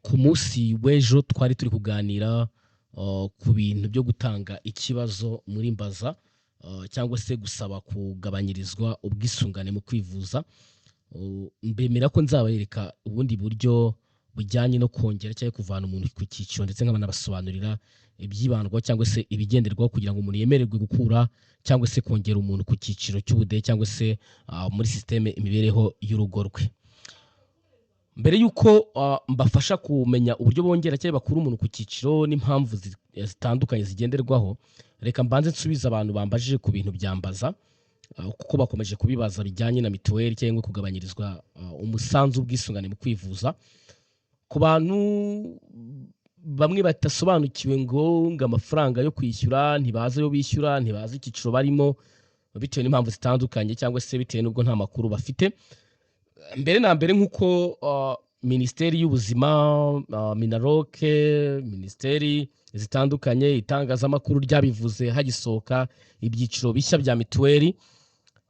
Ku munsi w'ejo twari turi kuganira ku bintu byo gutanga ikibazo muri mbaza cyangwa se gusaba kugabanyirizwa ubwisungane mu kwivuza. Mbemera ko nzabereka ubundi buryo bujyanye no kongera cyangwa kuvana umuntu ku cyiciro, ndetse nkanabasobanurira ibyibandwaho cyangwa se ibigenderwaho kugira ngo umuntu yemererwe gukura cyangwa se kongera umuntu ku cyiciro cy'ubudehe cyangwa se muri sisiteme imibereho y'urugo rwe. Mbere y'uko mbafasha kumenya uburyo bongera cyangwa bakura umuntu ku cyiciro n'impamvu zitandukanye zigenderwaho, reka mbanze nsubize abantu bambajije ku bintu byambaza, kuko bakomeje kubibaza bijyanye na mituweli cyangwa kugabanyirizwa umusanzu w'ubwisungane mu kwivuza. Ku bantu bamwe batasobanukiwe ngo amafaranga yo kwishyura ntibazi ayo bishyura, ntibazi icyiciro barimo bitewe n'impamvu zitandukanye cyangwa se bitewe n'ubwo nta makuru bafite. Mbere na mbere nk'uko minisiteri y'ubuzima, minaroke, minisiteri zitandukanye, itangazamakuru ryabivuze hagisohoka ibyiciro bishya bya mituweli,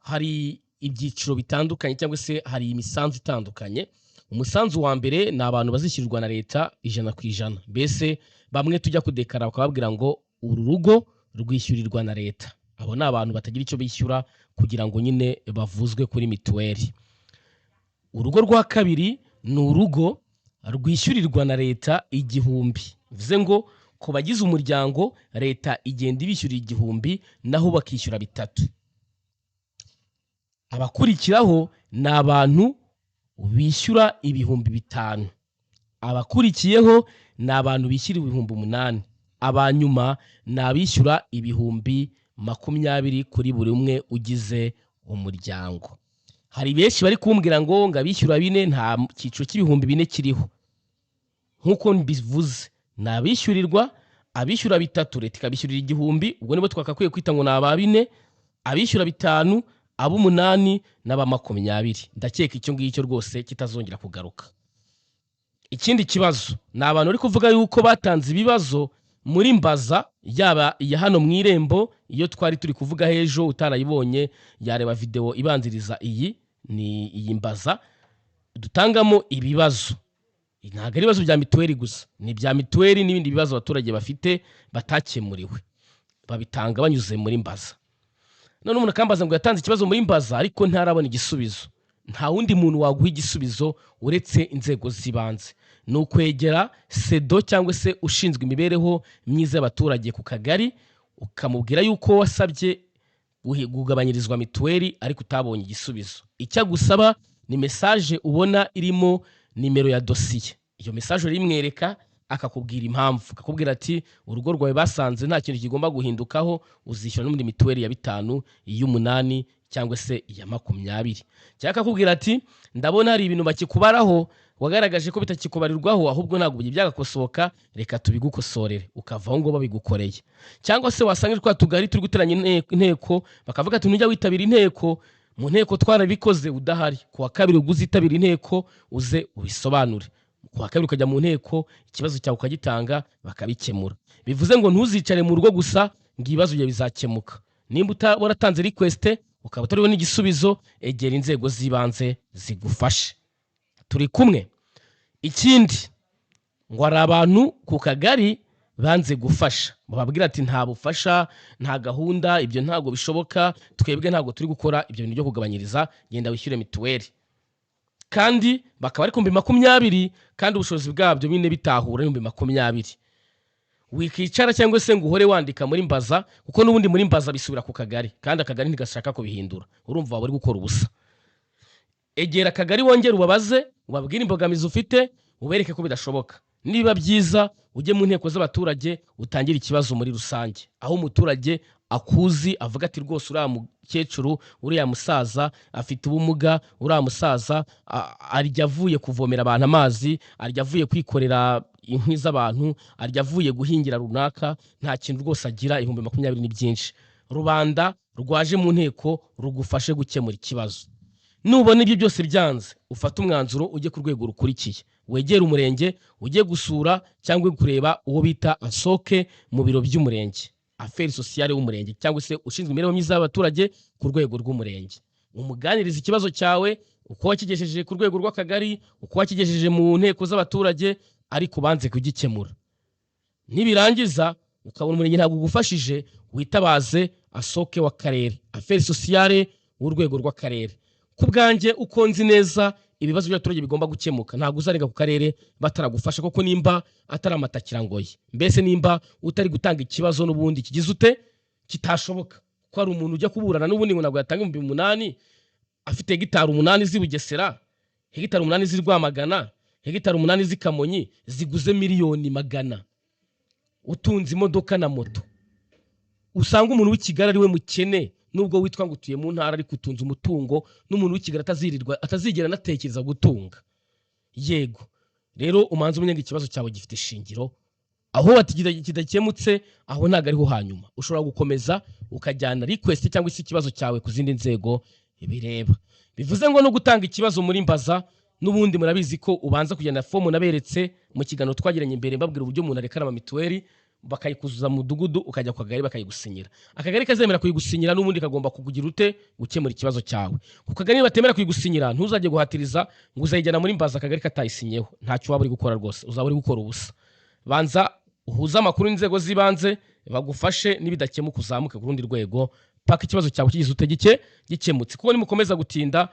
hari ibyiciro bitandukanye cyangwa se hari imisanzu itandukanye. Umusanzu wa mbere ni abantu bazishyurirwa na leta 100%. Mbese bamwe tujya kudekara bakababwira ngo uru rugo rwishyurirwa na leta. Abo ni abantu batagira icyo bishyura kugira ngo nyine bavuzwe kuri mituweli. Urugo rwa kabiri ni urugo rwishyurirwa na leta 1000. Bivuze ngo ku bagize umuryango leta igenda ibishyurira 1000 naho bakishyura 3. Abakurikiraho ni abantu bishyura 5000. Abakurikiyeho ni abantu bishyura 8000. Abanyuma ni abishyura 20,000 kuri buri umwe ugize umuryango. Hari benshi bari kumbwira ngo abishyura 4 nta cyiciro cy'4,000 kiriho. Nkuko mbivuze, nabishyurirwa abishyura 3 leta ikabishyurira 1000, ubwo nibo twakakwiye kwita ngo naba 4, abishyura 5, abo 8 n'aba 20. Ndakeka icyo ngicyo rwose kitazongera kugaruka. Ikindi kibazo ni abantu bari kuvuga yuko batanze ibibazo muri mbaza, yaba iya hano mu irembo, iyo twari turi kuvuga hejo utarayibonye yareba video ibanziriza iyi, ni iyi mbaza dutangamo ibibazo. Ntabwo ari ibibazo bya mituweli gusa, ni bya mituweli n'ibindi bibazo abaturage bafite batakemuriwe, babitanga banyuze muri mbaza. None umuntu akambaza ngo yatanze ikibazo muri mbaza ariko ntarabona igisubizo. Nta wundi muntu waguha igisubizo uretse inzego zibanze. Ni ukwegera sedo cyangwa se ushinzwe imibereho myiza y'abaturage ku kagari, ukamubwira yuko wasabye kugabanyirizwa mituweli ariko utabonye igisubizo. Icyo gusaba ni message ubona irimo nimero ya dosiye. Iyo message urimwereka akakubwira impamvu, akakubwira ati urugo rwawe basanze nta kintu kigomba guhindukaho, uzishyura n'umundi mituweli ya 5, iy'umunani cyangwa se iya 20. Cyangwa akakubwira ati ndabona hari ibintu bakikubaraho wagaragaje ko bitakikubarirwaho, ahubwo ntabwo byagakosoka, reka tubigukosorere, ukavaho ngo babigukoreye. Cyangwa se wasanga twa tugari turi guteranya inteko, bakavuga ati ntujya witabira inteko, mu nteko twarabikoze udahari, ku wa kabiri uguzitabira inteko uze ubisobanure. Ku wa kabiri ukajya mu nteko, ikibazo cyawe ukagitanga bakabikemura. Bivuze ngo ntuzicare mu rugo gusa ngo ibibazo byawe bizakemuka. Nimba waratanze request ukaba utariho n'igisubizo, egera inzego zibanze zigufashe. Turi kumwe. Ikindi ngo ari abantu ku kagari banze gufasha, bababwira ati nta bufasha, nta gahunda, ibyo ntago bishoboka, twebwe ntago turi gukora ibyo bintu byo kugabanyiriza, genda wishyure mituweli. Kandi bakaba ari 20,000 kandi ubushobozi bwabyo bine bitahura 20,000. Wikicara cyangwa se ngo uhore wandika muri mbaza, kuko n'ubundi muri mbaza bisubira ku kagari kandi akagari ntigashaka kubihindura. Urumva waba uri gukora ubusa. Egera akagari wongera ubabaze, ubabwire imbogamizi ufite, ubereke ko bidashoboka. Niba byiza ujye mu nteko z'abaturage utangira ikibazo muri rusange, aho umuturage akuzi avuga ati rwose uriya mukecuru, uriya musaza afite ubumuga, uriya musaza arya avuye kuvomera abantu amazi, arya avuye kwikorera inkwi z'abantu, arya avuye guhingira runaka, nta kintu rwose agira, 20,000 ni byinshi. Rubanda rwaje mu nteko rugufashe gukemura ikibazo. Nubona ibyo byose byanze, ufata umwanzuro ujye ku rwego rukurikiye, wegera umurenge, ujye gusura cyangwa kureba uwo bita asoke mu biro by'umurenge, affaires sociales w'umurenge, cyangwa se ushinzwe imibereho myiza y'abaturage ku rwego rw'umurenge. Umuganiriza ikibazo cyawe, uko wakigejeje ku rwego rw'akagari, uko wakigejeje mu nteko z'abaturage, ariko banze kugikemura. Nibirangiza ukabona umurenge ntabwo ugufashije, witabaze asoke w'akarere, affaires sociales w'urwego rw'akarere. Ku bwanjye uko nzi neza ibibazo by'abaturage bigomba gukemuka, ntabwo uzarenga ku karere bataragufasha, koko nimba atari amatakirangoye, mbese nimba utari gutanga ikibazo n'ubundi kigize ute kitashoboka, ko ari umuntu ujya kuburana n'ubundi ngo ntabwo yatanga 8,000 afite hegitari 8 z'i Bugesera, hegitari 8 z'i Rwamagana, hegitari 8 z'i Kamonyi ziguze miliyoni 100, utunze imodoka na moto. Usanga umuntu w'Ikigali ari we mukene, nubwo witwa ngo utuye mu ntara ariko utunze umutungo, n'umuntu w'Ikigali atazigera natekereza gutunga. Yego rero umanze umenye ikibazo cyawe gifite ishingiro, aho kidakemutse aho ntago ariho hanyuma. Ushobora gukomeza ukajyana request cyangwa isi ikibazo cyawe ku zindi nzego bireba. Bivuze ngo no gutanga ikibazo muri mbaza, n'ubundi murabizi ko ubanza kugenda form naberetse mu kiganiro twagiranye imbere, mbabwira uburyo umuntu arekana mituweli bakayikuzuza mu mudugudu, ukajya kwa kagari bakayigusinyira. Akagari kazemera kuyigusinyira, n'ubundi kagomba kukugira ute gukemura ikibazo cyawe. Ku kagari batemera kuyigusinyira, ntuzajye guhatiriza ngo uzayijyana muri mbaza akagari katayisinyeho. Ntacyo waba uri gukora rwose, uzaba uri gukora ubusa. Banza uhuza amakuru n'inzego z'ibanze bagufashe, nibidakemuka uzamuke ku rundi rwego paka ikibazo cyawe kigize utegeke gikemutse. Kuko nimukomeza gutinda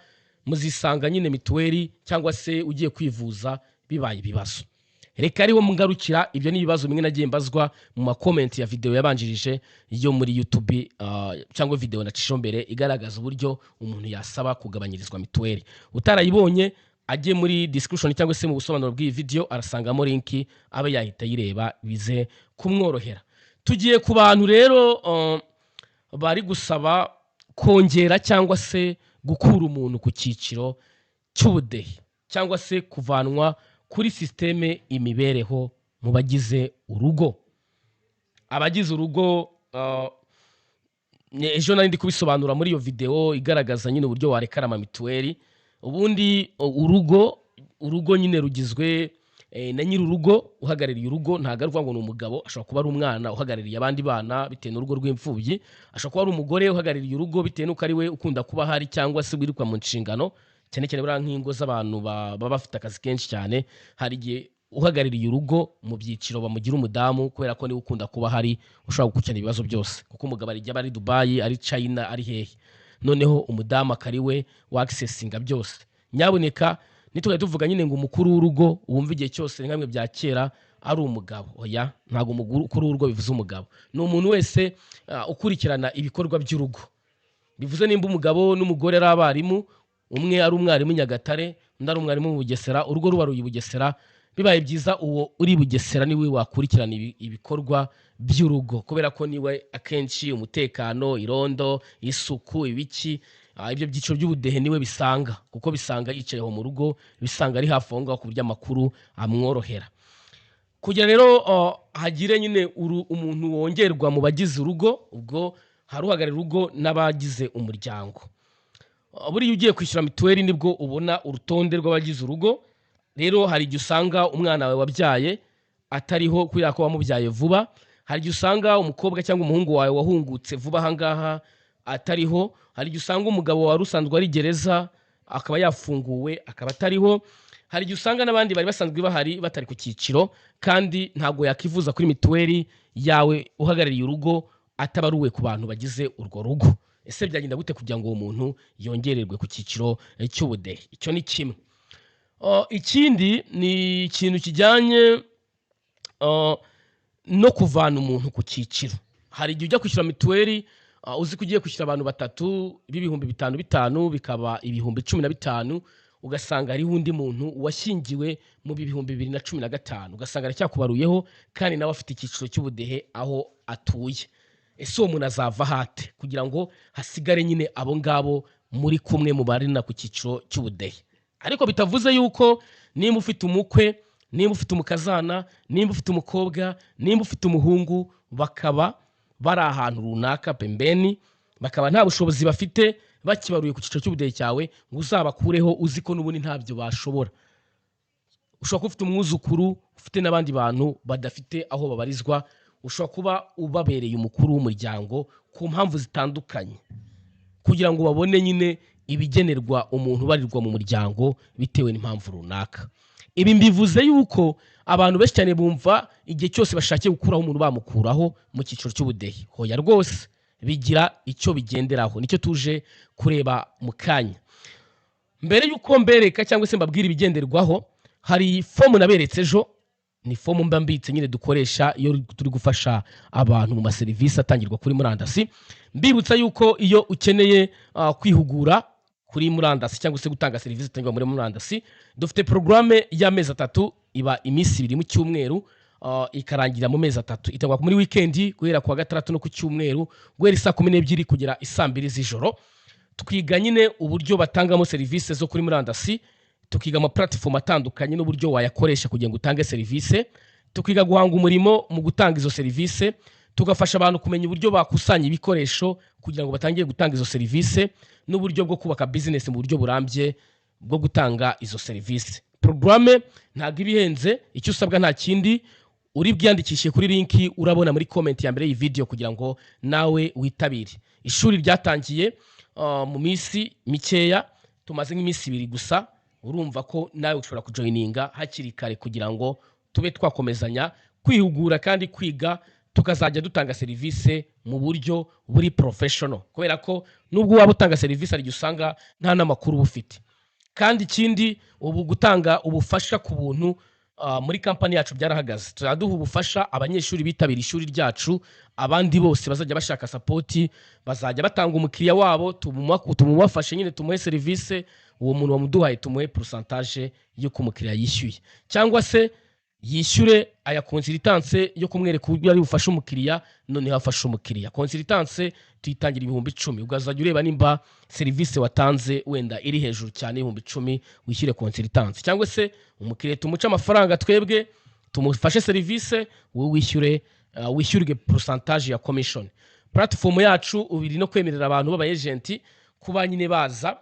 muzisanga nyine mituweli cyangwa se ugiye kwivuza bibaye ibibazo. Reka ariho mungarukira, ibyo ni ibibazo bimwe nagiye mbazwa mu ma comment ya video yabanjirije yo muri YouTube, cyangwa video nacisho mbere igaragaza uburyo umuntu yasaba kugabanyirizwa mituweli. Utarayibonye ajye muri description cyangwa se mu busobanuro bw'iyi video, arasangamo link abe yahita yireba bize kumworohera. Tugiye ku bantu rero bari gusaba kongera cyangwa se gukura umuntu ku cyiciro cy'ubudehe, cyangwa se kuvanwa kuri systeme imibereho mu bagize urugo. Abagize urugo, ejo nari ndi kubisobanura muri iyo video igaragaza nyine uburyo warekana mituweli. Ubundi urugo nyine rugizwe na nyiri urugo uhagarariye urugo. Ntago aruvuga ngo ni umugabo, ashobora kuba ari umwana uhagarariye abandi bana bitewe n'urugo rw'imfubyi, ashobora kuba ari umugore uhagarariye urugo bitewe n'uko ari we ukunda kuba hari cyangwa se wirukwa mu nshingano, cyane cyane buriya nk'ingo z'abantu baba bafite akazi kenshi cyane. Hari igihe uhagarariye urugo mu byiciro bamugira umudamu kubera ko niwe ukunda kuba hari, ushobora gukurikiranira ibibazo byose, kuko umugabo arijya ari Dubai, ari China, ari hehe, noneho umudamu akariwe wa accessinga byose. Nyaboneka nitugahita tuvuga nyine ngo umukuru w'urugo wumva igihe cyose nkamwe bya kera ari umugabo. Oya, ntago umukuru w'urugo bivuze umugabo, ni umuntu wese ukurikirana ibikorwa by'urugo. Bivuze nimba umugabo n'umugore ari abarimu, umwe ari umwarimu Nyagatare, undi ari umwarimu mu Bugesera, urugo rubaruye Bugesera, bibaye byiza uwo uri Bugesera niwe wakurikirana ibikorwa by'urugo, kubera ko niwe akenshi umutekano, irondo, isuku, ibiki, ibyo byiciro by'ubudehe niwe bisanga, kuko bisanga yicayeho mu rugo, bisanga ari hafi aho ngaho ku buryo amakuru amworohera. Kugira rero hagire nyine umuntu wongerwa mu bagize urugo, ubwo hari uhagarariye urugo n'abagize umuryango. Buriya ugiye kwishyura mituweli nibwo ubona urutonde rw'abagize urugo. Rero hari igihe usanga umwana wawe wabyaye atariho kubera ko wamubyaye vuba, hari igihe usanga umukobwa cyangwa umuhungu wawe wahungutse vuba ahangaha atariho, hari igihe usanga umugabo wari usanzwe ari gereza akaba yafunguwe akaba atariho, hari igihe usanga n'abandi bari basanzwe bahari batari ku cyiciro, kandi ntabwo yakivuza kuri mituweli yawe uhagarariye urugo atabaruwe ku bantu bagize urwo rugo. Ese byagenda gute kugira ngo uwo muntu yongererwe ku cyiciro cy'ubudehe? Icyo ni kimwe. Ikindi ni ikintu kijyanye no kuvana umuntu ku cyiciro. Hari igihe ujya kwishyura mituweli uzi ko ugiye kwishyura abantu 3 b'ibihumbi 5,500 bikaba ibihumbi 15, ugasanga hariho undi muntu washyingiwe mu bihumbi 2015, ugasanga aracyakubaruyeho kandi nawe afite icyiciro cy'ubudehe aho atuye. Ese uwo muntu azava hate kugira ngo hasigare nyine abo ngabo muri kumwe mu barina ku cyiciro cy'ubudehe? Ariko bitavuze yuko nimba ufite umukwe, nimba ufite umukazana, nimba ufite umukobwa, nimba ufite umuhungu, bakaba bari ahantu runaka pembeni, bakaba nta bushobozi bafite, bakibaruye ku cyiciro cy'ubudehe cyawe, ngo uzabakureho uzi ko n'ubundi ntabyo bashobora. Ushobora kuba ufite umwuzukuru, ufite n'abandi bantu badafite aho babarizwa, ushobora kuba ubabereye umukuru w'umuryango ku mpamvu zitandukanye, kugira ngo babone nyine ibigenerwa umuntu ubarirwa mu muryango bitewe n'impamvu runaka. Ibi mbivuze yuko abantu benshi cyane bumva igihe cyose bashakiye gukuraho umuntu bamukuraho mu cyiciro cy'ubudehe. Hoya rwose bigira icyo bigenderaho, nicyo tuje kureba mu kanya. Mbere yuko mbereka cyangwa se mbabwira ibigenderwaho, hari fomu naberetse ejo, ni fomu mba mbitse nyine dukoresha iyo turi gufasha abantu mu maserivisi atangirwa kuri murandasi. Mbibutsa yuko iyo ukeneye kwihugura kuri murandasi cyangwa se gutanga serivisi zitangwa muri murandasi, dufite programme y'amezi 3 iba iminsi 2 mu cyumweru, ikarangira mu mezi 3, itangwa muri weekend guhera kwa gatandatu no ku cyumweru guhera saa 12 kugera isaa 2 z'ijoro. Twiga nyine uburyo batangamo serivisi zo kuri murandasi, tukiga ama platform atandukanye n'uburyo wayakoresha kugira ngo utange serivisi, tukiga guhanga umurimo mu gutanga izo serivisi, tugafasha abantu kumenya uburyo bakusanya ibikoresho kugira ngo batangiye gutanga izo serivisi, n'uburyo bwo kubaka business mu buryo burambye bwo gutanga izo serivisi. Programme ntago ibihenze, icyo usabwa nta kindi, uri bwiyandikishe kuri linki urabona muri comment ya mbere iyi video kugira ngo nawe witabire. Ishuri ryatangiye mu minsi mikeya, tumaze nk'iminsi 2 gusa, urumva ko nawe ushobora kujoininga hakiri kare kugira ngo tube twakomezanya kwihugura kandi kwiga, tukazajya dutanga serivisi mu buryo buri professional, kubera ko nubwo waba utanga serivisi ari usanga nta namakuru bufite. Kandi ikindi, ubu gutanga ubufasha ku buntu muri company yacu byarahagaze. Turaduha ubufasha abanyeshuri bitabira ishuri ryacu, abandi bose bazajya bashaka support, bazajya batanga umukiriya wabo, tumubafashe nyine tumuhe serivisi, uwo muntu wamuduhaye tumuhe pourcentage yo kumukiriya yishyuye, cyangwa se yishyure aya consultance yo kumwereka uburyo ari bufasha umukiriya, none hafasha umukiriya. Consultance tuyitangira 10,000, ugazajya ureba nimba serivisi watanze wenda iri hejuru cyane 10,000 wishyure consultance, cyangwa se umukiriya tumuca amafaranga twebwe tumufashe serivisi, wowe wishyurwe pourcentage ya commission. Platform yacu ubiri no kwemerera abantu baba agent kuba nyine baza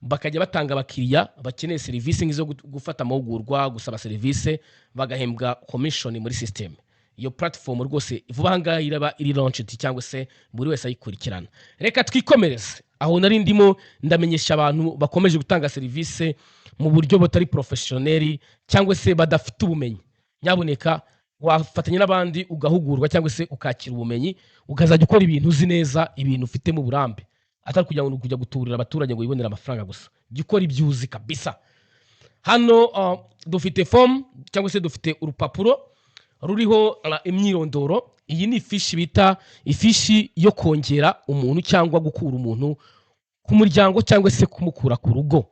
bakajya batanga abakiriya bakeneye serivisi nk'izo gufata amahugurwa, gusaba serivisi, bagahembwa commission muri system. Iyo platform rwose vuba hanga iraba iri launched cyangwa se buri wese ayikurikirana. Reka twikomereze aho nari ndimo ndamenyesha abantu bakomeje gutanga serivisi mu buryo butari professionnel cyangwa se badafite ubumenyi. Nyaboneka wafatanya n'abandi ugahugurwa cyangwa se ukakira ubumenyi, ukazajya ukora ibintu uzi neza, ibintu ufite mu burambe, atari kujya guturira abaturage ngo yibonera amafaranga gusa. Gikora ibyuzi kabisa. Hano dufite form cyangwa se dufite urupapuro ruriho imyirondoro. Iyi ni ifishi bita ifishi yo kongera umuntu cyangwa gukura umuntu ku muryango cyangwa se kumukura ku rugo.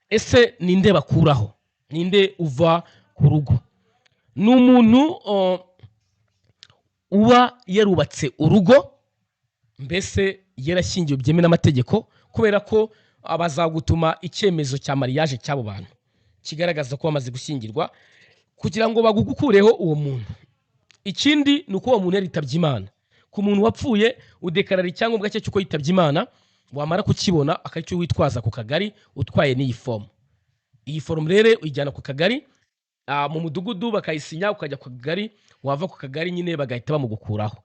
Ese ninde bakuraho? Ninde uva ku rugo? N'umuntu uba yarubatse urugo, mbese yarashingiye byeme n'amategeko, kubera ko abazagutuma icyemezo cya mariage cy'abo bantu kigaragaza ko bamaze gushyingirwa kugira ngo bagukureho uwo muntu. Ikindi nuko uwo muntu yaritabye Imana. Ku muntu wapfuye udekarara icyangombwa cye cyuko yitabye Imana, wamara kukibona akacyo witwaza ku kagari utwaye n'iyi form. Iyi form rero ujyana ku kagari, mu mudugudu bakayisinya, ukajya ku kagari, wava ku kagari nyine bagahita bamugukuraho.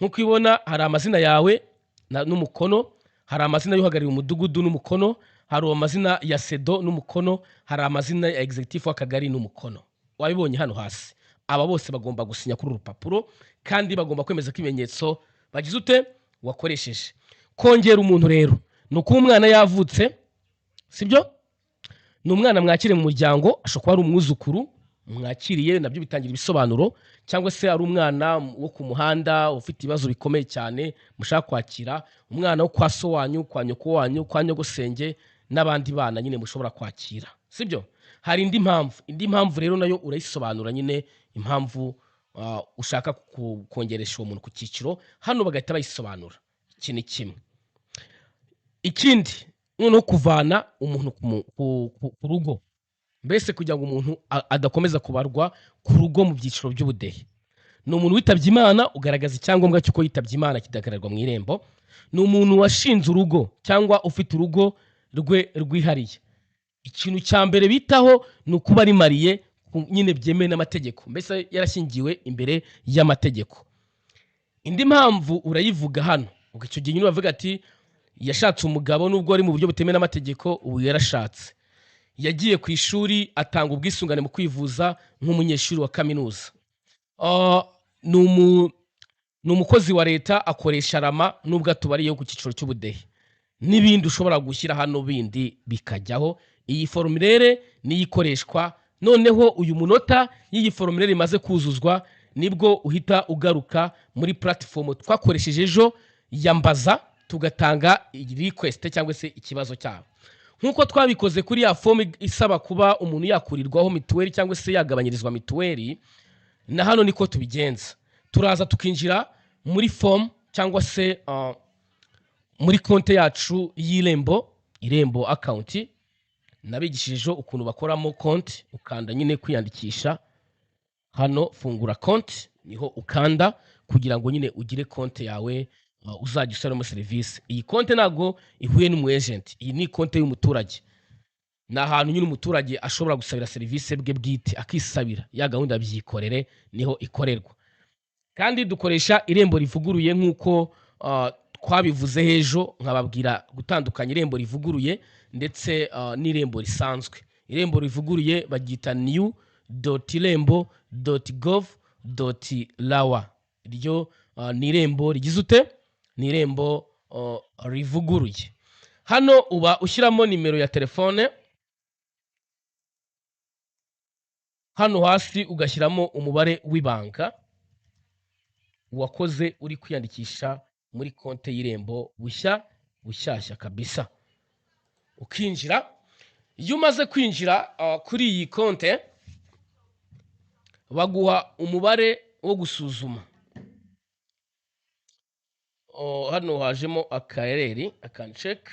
Nkuko ibona hari amazina yawe n'umukono, hari amazina y'uhagarariye umudugudu n'umukono, hari amazina ya sedo n'umukono, hari amazina ya executive w'akagari n'umukono. Wabibonye hano hasi. Aba bose bagomba gusinya kuri urupapuro kandi bagomba kwemeza ko ibimenyetso bagize ute wakoresheje. Kongera umuntu rero nuko umwana yavutse, sibyo? Ni umwana mwakire mu muryango, ashobora ari umwuzukuru mwakiriye, nabyo bitangira ibisobanuro, cyangwa se ari umwana wo ku muhanda ufite ibibazo bikomeye cyane mushaka kwakira, umwana wo kwa so wanyu, kwa nyoko wanyu, kwa nyogosenge n'abandi bana nyine mushobora kwakira, sibyo? Hari indi mpamvu rero nayo urayisobanura nyine impamvu ushaka kongeresha uwo muntu ku cyiciro, hano bagahita bayisobanura. Iki ni kimwe. Ikindi noneho kuvana umuntu ku rugo, mbese kugira ngo umuntu adakomeza kubarwa ku rugo mu byiciro by'ubudehe. Ni umuntu witabye Imana, ugaragaza icyangombwa cy'uko yitabye Imana kidagaragazwa mu irembo. Ni umuntu washinze urugo cyangwa ufite urugo rwe rwihariye. Ikintu cya mbere bitaho ni ukuba ari mariye nyine byemewe n'amategeko, mbese yarashingiwe imbere y'amategeko. Indi mpamvu urayivuga hano, icyo gihe nyine bavuga ati yashatse umugabo nubwo ari mu buryo butemewe n'amategeko, ubu yarashatse. Yagiye ku ishuri atanga ubwisungane mu kwivuza nk'umunyeshuri wa kaminuza. Ni umukozi wa leta, akoresha rama nubwo atubariyeho ku cyiciro cy'ubudehe, n'ibindi ushobora gushyira hano bindi bikajyaho. Iyi formulaire niyo ikoreshwa. Noneho uyu munota y'iyi formulaire imaze kuzuzwa nibwo uhita ugaruka muri platform twakoresheje ejo yambaza, tugatanga request cyangwa se ikibazo cyabo nk'uko twabikoze kuri ya form isaba kuba umuntu yakurirwaho mituweli cyangwa se yagabanyirizwa mituweli. Na hano niko tubigenza, turaza tukinjira muri form cyangwa se muri konte yacu y'Irembo account. Nabigishije ukuntu bakoramo konti, ukanda nyine kwiyandikisha hano, fungura konti, niho ukanda kugira ngo nyine ugire konti yawe uzajya usaramo serivisi. Iyi konti ntago ihuye n'umu agent, iyi ni konti y'umuturage. Ni ahantu nyine umuturage ashobora gusabira serivisi bwe bwite, akisabira ya gahunda byikorere, niho ikorerwa. Kandi dukoresha Irembo rivuguruye nk'uko twabivuze hejo, nkababwira gutandukanya Irembo rivuguruye ndetse n'Irembo risanzwe. Irembo rivuguruye baryita new.irembo.gov.rw. Iryo ni Irembo rigize ute, ni Irembo rivuguruye. Hano uba ushyiramo nimero ya telefone, hano hasi ugashyiramo umubare w'ibanga wakoze uri kwiyandikisha muri konte y'Irembo bushyashya kabisa, ukinjira. Iyo umaze kwinjira kuri iyi konte baguha umubare wo gusuzuma. Hano hajemo akareri, check.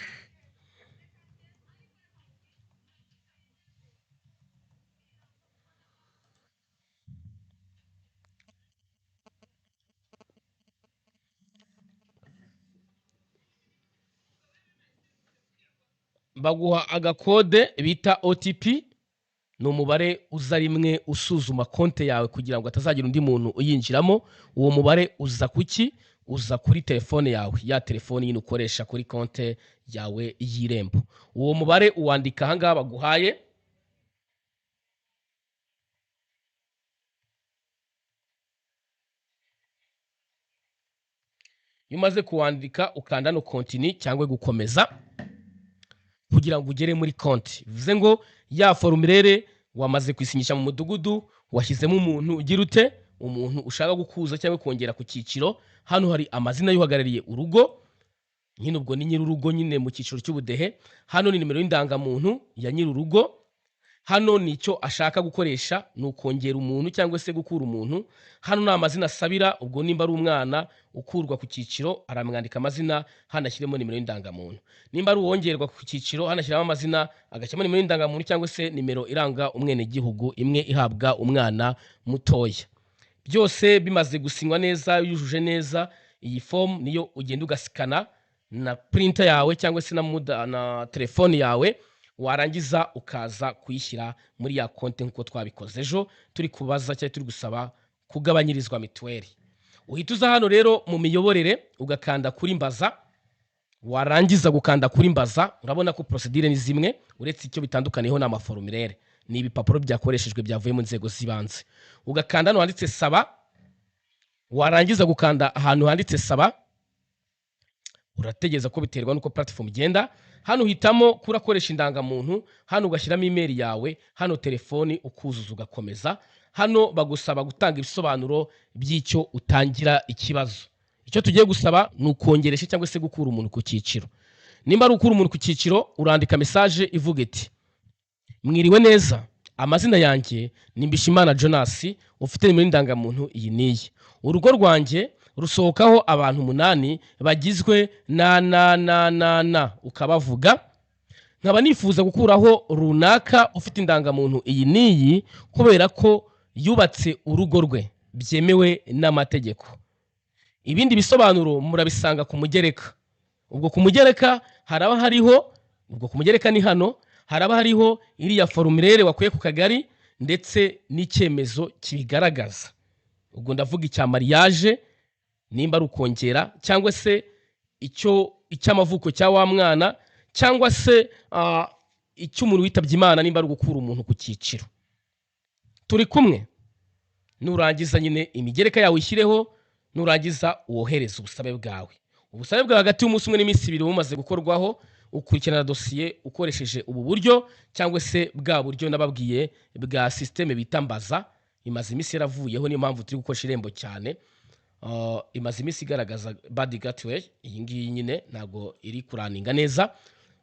Baguha agakode bita OTP, ni umubare uza rimwe usuzuma konte yawe kugira ngo atazagira undi muntu uyinjiramo. Uwo mubare uza kuki? Uza kuri telefone yawe, ya telefone nyine ukoresha kuri konte yawe y'Irembo. Uwo mubare uwandika aha ngaha baguhaye, iyo umaze kuwandika ukanda no continue cyangwa gukomeza kugira ngo ugere muri konti. Bivuze ngo ya formulaire wamaze kwisinyisha mu mudugudu, washyizemo umuntu ugira ute, umuntu ushaka gukuza cyangwa kongera ku cyiciro. Hano hari amazina y'uhagarariye urugo, nyine ubwo ni nyir'urugo nyine mu cyiciro cy'ubudehe. Hano ni nimero y'indangamuntu ya nyir'urugo. Hano ni icyo ashaka gukoresha, ni ukongera umuntu cyangwa se gukura umuntu. Hano ni amazina asabira, ubwo nimba ari umwana ukurwa ku cyiciro aramwandika amazina, hano ashyiremo nimero y'indangamuntu. Nimba ari uwongerwa ku cyiciro, hano ashyiramo amazina, agashyiramo nimero y'indangamuntu cyangwa se nimero iranga umwenegihugu imwe ihabwa umwana mutoya. Byose bimaze gusinywa neza, yujuje neza, iyi form niyo ugenda ugasikana na printer yawe cyangwa se na telefone yawe, warangiza ukaza kuyishyira muri ya konti nk'uko twabikoze ejo turi kubaza cyangwa turi gusaba kugabanyirizwa mituweli. Uhita uza hano rero mu miyoborere ugakanda kuri mbaza. Warangiza gukanda kuri mbaza, urabona ko procedure ni zimwe, uretse icyo bitandukaniyeho na formulaire, ni ibipapuro byakoreshejwe byavuye mu nzego z'ibanze. Ugakanda hano handitse saba. Warangiza gukanda ahantu handitse saba, urategeza ko biterwa nuko platform igenda. Hano uhitamo kurakoresha indangamuntu, hano ugashyiramo email yawe, hano telefoni ukuzuza ugakomeza. Hano bagusaba gutanga ibisobanuro by'icyo utangira ikibazo. Icyo tugiye gusaba ni ukongeresha cyangwa se gukura umuntu ku cyiciro. Nimba ari ukura umuntu ku cyiciro, urandika message ivuga iti: mwiriwe neza, amazina yanjye ni Mbishimana Jonas, ufite nimero y'indangamuntu iyi niyi. Urugo rwanjye rusohokaho abantu 8 bagizwe na ukabavuga. Nkaba nifuza gukuraho runaka ufite indangamuntu iyi niyi kubera ko yubatse urugo rwe byemewe n'amategeko. Ibindi bisobanuro murabisanga ku mugereka. Ubwo ku mugereka haraba hariho, ubwo ku mugereka ni hano, haraba hariho iriya formulaire wakuye ku kagari ndetse n'icyemezo kibigaragaza. Ubwo ndavuga icya mariage, nimba ari ukongera cyangwa se icyo icy'amavuko cya wa mwana cyangwa se icy'umuntu witabye Imana nimba ari gukura umuntu ku cyiciro. Turi kumwe. Nurangiza nyine imigereka yawe ishyireho, nurangiza uwohereza ubusabe bwawe. Ubusabe bwawe hagati y'umunsi umwe n'iminsi 2 bumaze gukorwaho, ukurikirana dosiye ukoresheje ubu buryo cyangwa se bwa buryo nababwiye bwa systeme bita Mbaza. Imaze iminsi yaravuyeho, niyo mpamvu turi gukoresha Irembo cyane. Imaze iminsi igaragaza bad gateway. Iyi ngiyi nyine ntago iri kuraninga neza.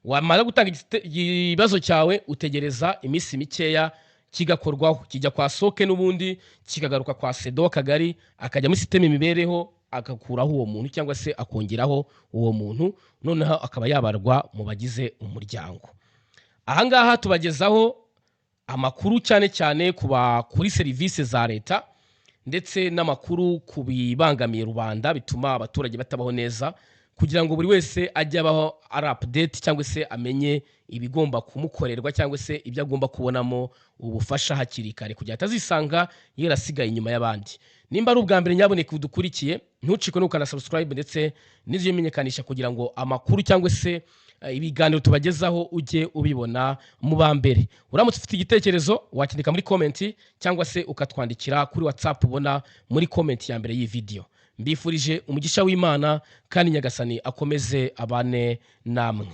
Wamara gutanga ikibazo cyawe utegereza iminsi mikeya kigakorwaho, kijya kwa soke n'ubundi kikagaruka kwa sedo kagari, akajya muri systeme imibereho akakuraho uwo muntu cyangwa se akongeraho uwo muntu, noneho akaba yabarwa mu bagize umuryango. Aha ngaha tubagezaho amakuru cyane cyane kuri serivisi za leta ndetse n'amakuru ku bibangamiye rubanda bituma abaturage batabaho neza, kugira ngo buri wese ajye abaho ari update cyangwa se amenye ibigomba kumukorerwa cyangwa se ibyo agomba kubonamo ubufasha hakiri kare, kugira atazisanga yarasigaye inyuma y'abandi. Nimba ari ubwa mbere nyaboneka udukurikiye, ntucikwe n'ukana subscribe ndetse n'ivyo menyekanisha kugira ngo amakuru cyangwa se ibiganiro tubagezaho ujye ubibona mu ba mbere. Uramutse ufite igitekerezo wakindika muri comment cyangwa se ukatwandikira kuri WhatsApp ubona muri comment ya mbere y'iyi video. Mbifurije umugisha w'Imana kandi Nyagasani akomeze abane namwe.